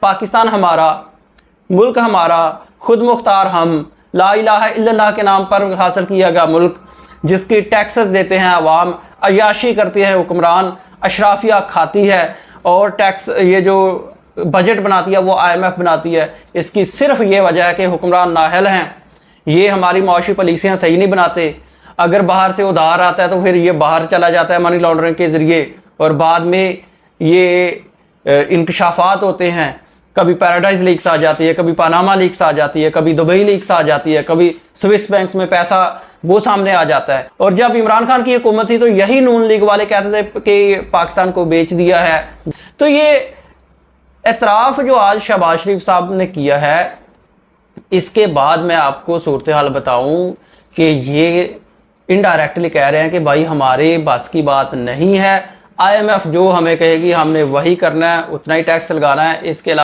पाकिस्तान हमारा, मुल्क हमारा, खुद मुख्तार हम, ला इलाहा इल्लल्लाह के नाम पर हासिल किया गया मुल्क, जिसकी टैक्सेस देते हैं अवाम, अयाशी करते हैं हुक्मरान, अशराफिया खाती है और टैक्स ये जो बजट बनाती है वो IMF बनाती है। इसकी सिर्फ ये वजह है कि हुक्मरान नाअहल हैं, ये हमारी माशी पॉलिसियाँ सही नहीं बनाते। अगर बाहर से उधार आता है तो फिर ये बाहर चला जाता है मनी लॉन्ड्रिंग के ज़रिए और बाद में ये इंकशाफात होते हैं। कभी पैराडाइज लीक्स आ जाती है, कभी पनामा लीक्स आ जाती है, कभी दुबई लीक्स आ जाती है, कभी स्विस बैंक्स में पैसा वो सामने आ जाता है। और जब इमरान खान की हुकूमत थी तो यही नून लीग वाले कहते थे कि पाकिस्तान को बेच दिया है। तो ये एतराफ़ जो आज शहबाज शरीफ साहब ने किया है, इसके बाद मैं आपको सूरत हाल बताऊं कि ये इनडायरेक्टली कह रहे हैं कि भाई हमारे बस की बात नहीं है, IMF जो हमें कहेगी हमने वही करना है, उतना ही टैक्स लगाना है, इसके अलावा